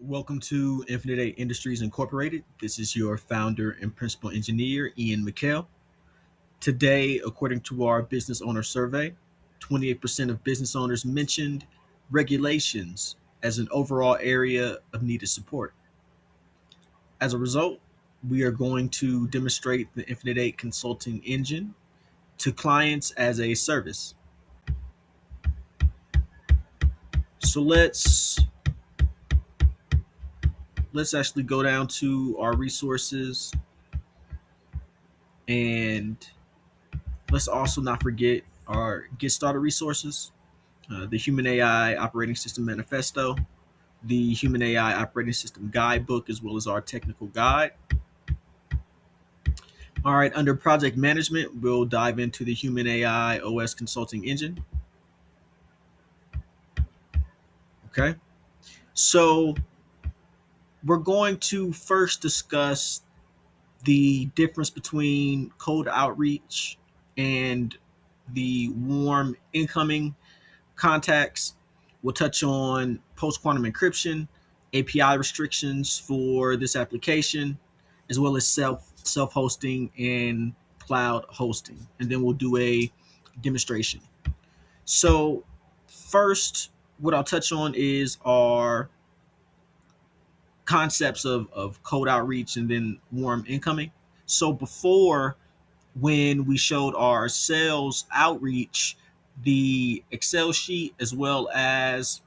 Welcome to Infinite Eight Industries Incorporated. This is your founder and principal engineer, Ian McHale. Today, according to our business owner survey, 28% of business owners mentioned regulations as an overall area of needed support. As a result, we are going to demonstrate the Infinite Eight consulting engine to clients as a service. So let's actually go down to our resources, and let's also not forget our Get Started resources, the Human AI Operating System Manifesto, the Human AI Operating System Guidebook, as well as our technical guide. All right, under project management, we'll dive into the Human AI OS Consulting Engine. Okay, so we're going to first discuss the difference between cold outreach and the warm incoming contacts. We'll touch on post quantum encryption, API restrictions for this application, as well as self hosting and cloud hosting, and then we'll do a demonstration. So first, what I'll touch on is our concepts of cold outreach and then warm incoming. So before, when we showed our sales outreach, the Excel sheet as well as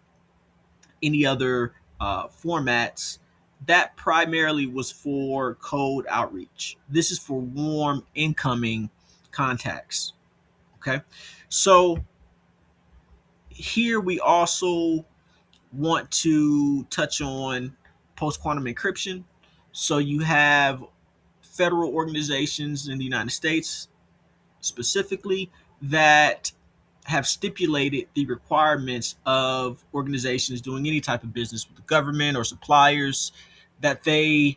any other formats, that primarily was for cold outreach. This is for warm incoming contacts. Okay. So here we also want to touch on post quantum encryption. So you have federal organizations in the United States specifically that have stipulated the requirements of organizations doing any type of business with the government or suppliers, that they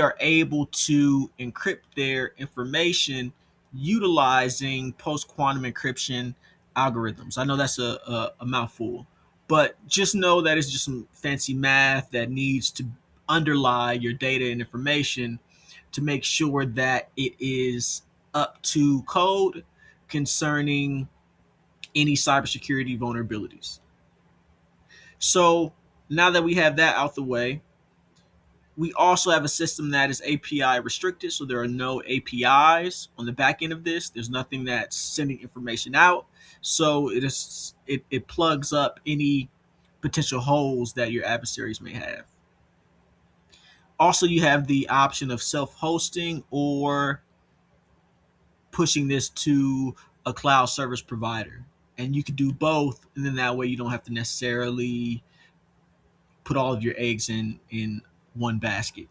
are able to encrypt their information utilizing post quantum encryption algorithms. I know that's a mouthful, but just know that it's just some fancy math that needs to underlie your data and information to make sure that it is up to code concerning any cybersecurity vulnerabilities. So now that we have that out the way, we also have a system that is API restricted. So there are no APIs on the back end of this. There's nothing that's sending information out. So it plugs up any potential holes that your adversaries may have. Also, you have the option of self-hosting or pushing this to a cloud service provider. And you can do both, and then that way you don't have to necessarily put all of your eggs in one basket.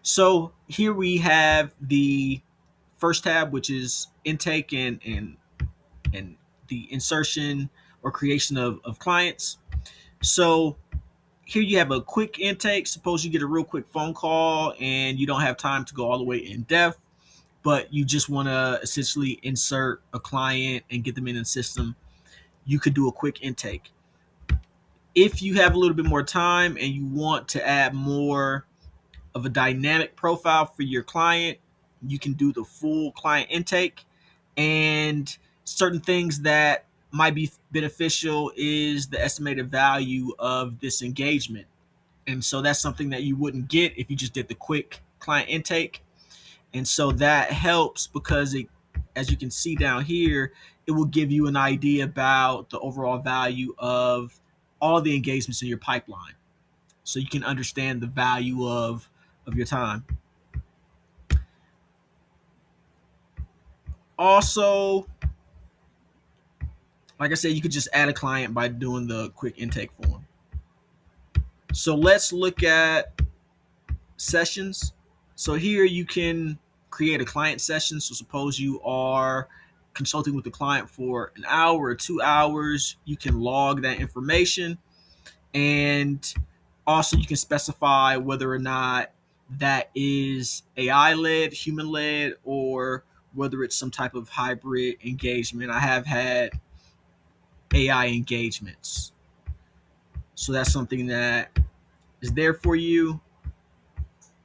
So here we have the first tab, which is intake and the insertion or creation of clients. So here you have a quick intake. Suppose you get a real quick phone call and you don't have time to go all the way in depth, but you just want to essentially insert a client and get them in the system. You could do a quick intake. If you have a little bit more time and you want to add more of a dynamic profile for your client, you can do the full client intake. And certain things that might be beneficial is the estimated value of this engagement. And so that's something that you wouldn't get if you just did the quick client intake. And so that helps because it, as you can see down here, it will give you an idea about the overall value of all the engagements in your pipeline. So you can understand the value of your time. Also, like I said, you could just add a client by doing the quick intake form. So let's look at sessions. So here you can create a client session. So suppose you are consulting with the client for an hour or 2 hours, you can log that information. And also you can specify whether or not that is AI led, human led, or whether it's some type of hybrid engagement. I have had AI engagements. So that's something that is there for you.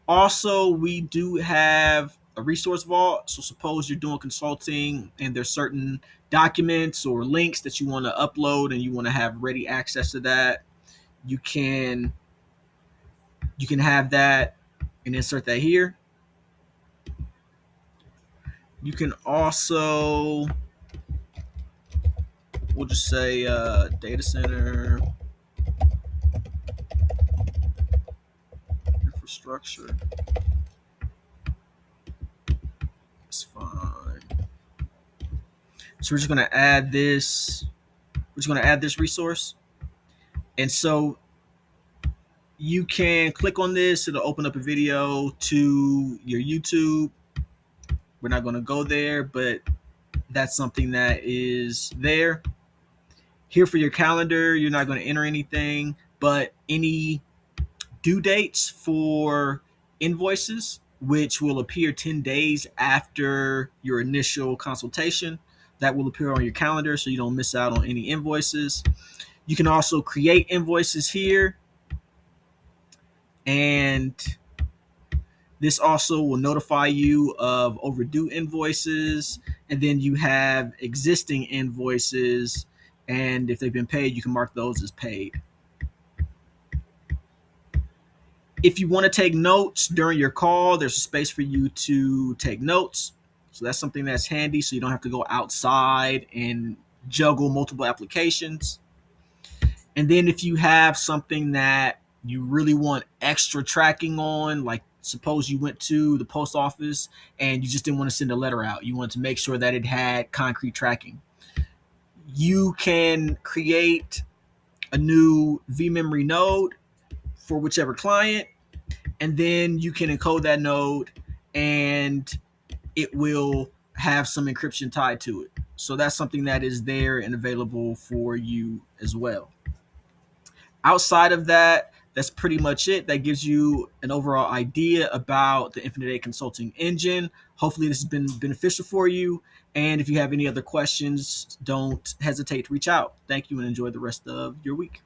Also, we do have a resource vault. So suppose you're doing consulting and there's certain documents or links that you want to upload and you want to have ready access to that. You can have that and insert that here. You can also, we'll just say data center infrastructure. It's fine. So we're just going to add this. We're just going to add this resource. And so you can click on this. It'll open up a video to your YouTube. We're not going to go there, but that's something that is there. Here for your calendar, you're not going to enter anything, but any due dates for invoices, which will appear 10 days after your initial consultation, that will appear on your calendar so you don't miss out on any invoices. You can also create invoices here, and this also will notify you of overdue invoices, and then you have existing invoices, and if they've been paid, you can mark those as paid. If you want to take notes during your call, there's a space for you to take notes. So that's something that's handy so you don't have to go outside and juggle multiple applications. And then if you have something that you really want extra tracking on, like suppose you went to the post office and you just didn't want to send a letter out, you wanted to make sure that it had concrete tracking, you can create a new vMemory node for whichever client, and then you can encode that node and it will have some encryption tied to it. So that's something that is there and available for you as well. Outside of that, that's pretty much it. That gives you an overall idea about the Infinite A Consulting engine. Hopefully this has been beneficial for you. And if you have any other questions, don't hesitate to reach out. Thank you and enjoy the rest of your week.